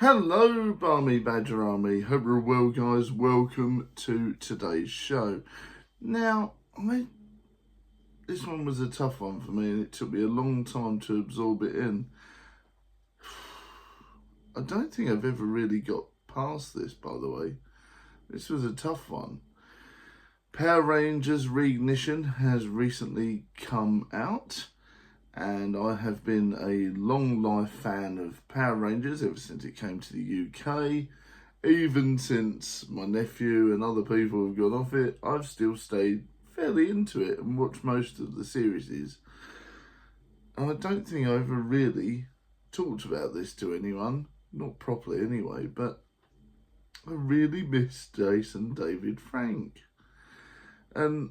Hello, Barmy Badger Army. Hope you're well, guys. Welcome to today's show. Now, this one was a tough one for me, and it took me a long time to absorb it in. I don't think I've ever really got past this, by the way. This was a tough one. Power Rangers Reignition has recently come out, and I have been a long life fan of Power Rangers ever since it came to the UK. Even since my nephew and other people have gone off it, I've still stayed fairly into it and watched most of the series. And I don't think I ever really talked about this to anyone, not properly anyway, but I really miss Jason David Frank. And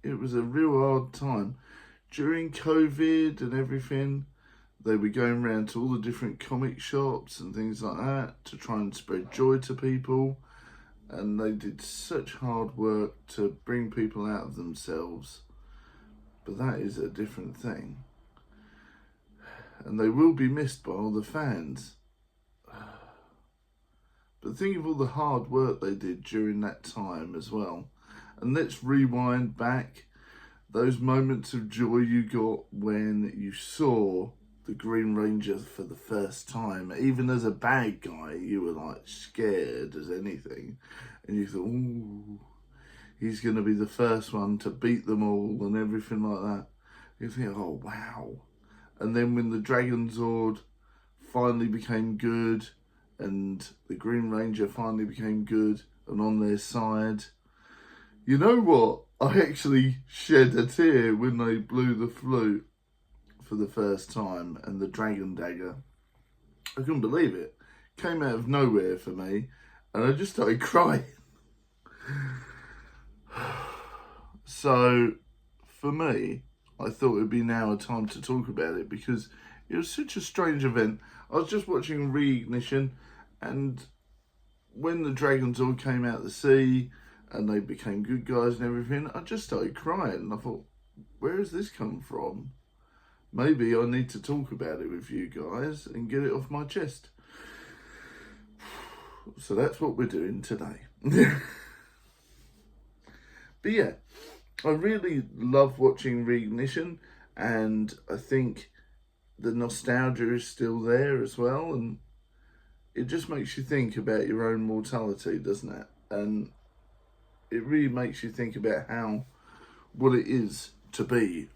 it was a real hard time. During COVID and everything, they were going around to all the different comic shops and things like that to try and spread joy to people. And they did such hard work to bring people out of themselves. But that is a different thing. And they will be missed by all the fans. But think of all the hard work they did during that time as well. And let's rewind back. Those moments of joy you got when you saw the Green Ranger for the first time. Even as a bad guy, you were like scared as anything. And you thought, ooh, he's going to be the first one to beat them all and everything like that. You think, oh, wow. And then when the Dragon Zord finally became good and the Green Ranger finally became good and on their side, you know what? I actually shed a tear when they blew the flute for the first time and the Dragon Dagger. I couldn't believe it. Came out of nowhere for me and I just started crying. So for me, I thought it would be now a time to talk about it because it was such a strange event. I was just watching Reignition, and when the dragons all came out the sea and they became good guys and everything, I just started crying. I thought, where has this come from? Maybe I need to talk about it with you guys and get it off my chest. So that's what we're doing today. But yeah, I really love watching Reignition, and I think the nostalgia is still there as well, and it just makes you think about your own mortality, doesn't it? And it really makes you think about what it is to be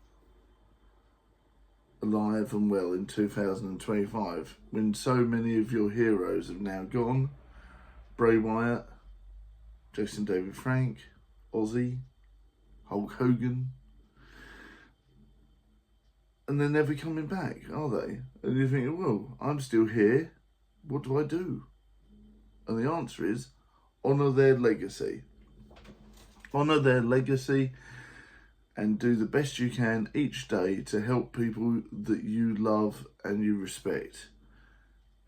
alive and well in 2025 when so many of your heroes have now gone. Bray Wyatt, Jason David Frank, Ozzy, Hulk Hogan, and they're never coming back, are they? And you think, well, I'm still here, what do I do? And the answer is, honour their legacy. Honour their legacy and do the best you can each day to help people that you love and you respect.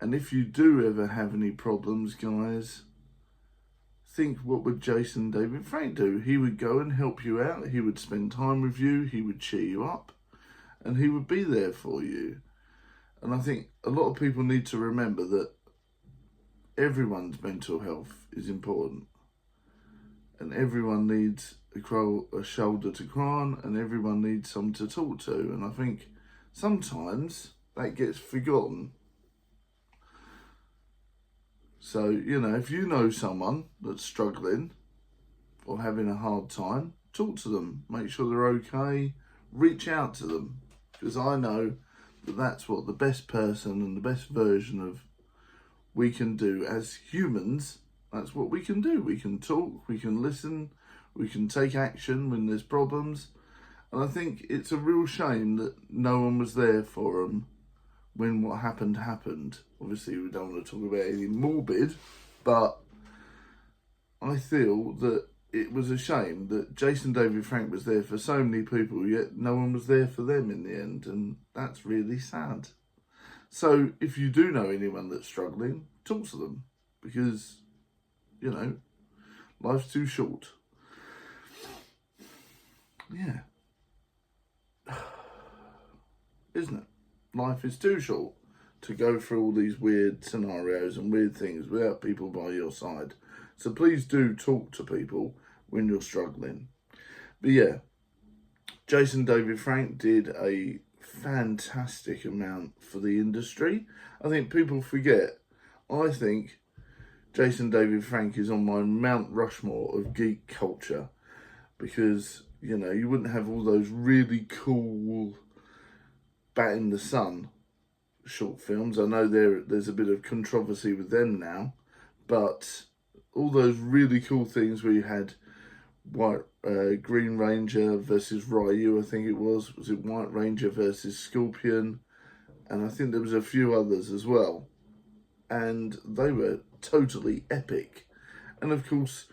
And if you do ever have any problems, guys, think, what would Jason David Frank do? He would go and help you out. He would spend time with you. He would cheer you up. And he would be there for you. And I think a lot of people need to remember that everyone's mental health is important. And everyone needs a shoulder to cry on, and everyone needs someone to talk to. And I think sometimes that gets forgotten. So, if you know someone that's struggling or having a hard time, talk to them, make sure they're okay, reach out to them. Because I know that that's what the best person and the best version of we can do as humans. That's what we can do. We can talk, we can listen, we can take action when there's problems. And I think it's a real shame that no one was there for them when what happened. Obviously, we don't want to talk about anything morbid, but I feel that it was a shame that Jason David Frank was there for so many people, yet no one was there for them in the end, and that's really sad. So if you do know anyone that's struggling, talk to them, because, life's too short. Yeah. Isn't it? Life is too short to go through all these weird scenarios and weird things without people by your side. So please do talk to people when you're struggling. But yeah, Jason David Frank did a fantastic amount for the industry. I think people forget. I think Jason David Frank is on my Mount Rushmore of geek culture, because, you know, you wouldn't have all those really cool Bat in the Sun short films. I know there's a bit of controversy with them now, but all those really cool things where you had Green Ranger versus Ryu, I think it was it White Ranger versus Scorpion, and I think there was a few others as well, and they were totally epic. And of course,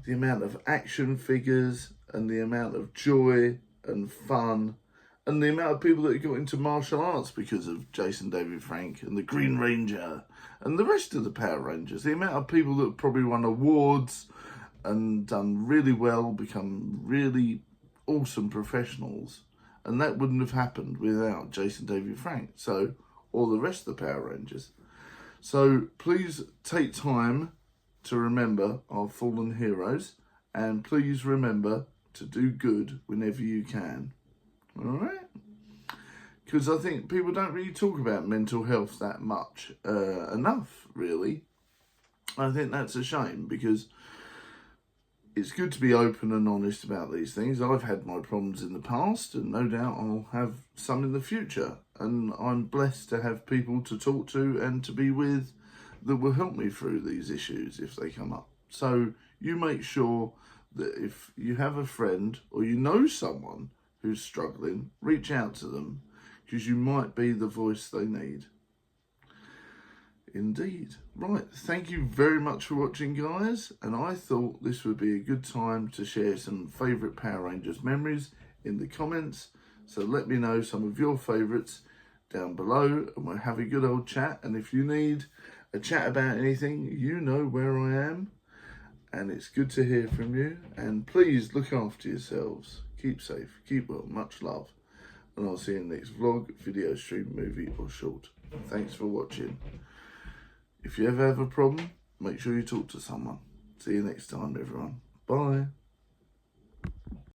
the amount of action figures and the amount of joy and fun and the amount of people that got into martial arts because of Jason David Frank and the Green Ranger and the rest of the Power Rangers, the amount of people that probably won awards and done really well, become really awesome professionals, and that wouldn't have happened without Jason David Frank, so, or the rest of the Power Rangers. So please take time to remember our fallen heroes, and please remember to do good whenever you can. All right? Because I think people don't really talk about mental health that much enough, really. I think that's a shame, because it's good to be open and honest about these things. I've had my problems in the past, and no doubt I'll have some in the future. And I'm blessed to have people to talk to and to be with that will help me through these issues if they come up. So you make sure that if you have a friend or you know someone who's struggling, reach out to them, because you might be the voice they need. Indeed. Right, thank you very much for watching, guys, and I thought this would be a good time to share some favourite Power Rangers memories in the comments. So let me know some of your favourites down below, and we'll have a good old chat. And if you need a chat about anything, you know where I am, and it's good to hear from you. And please look after yourselves. Keep safe, keep well, much love, and I'll see you in the next vlog, video, stream, movie or short. Thanks for watching. If you ever have a problem, make sure you talk to someone. See you next time, everyone. Bye.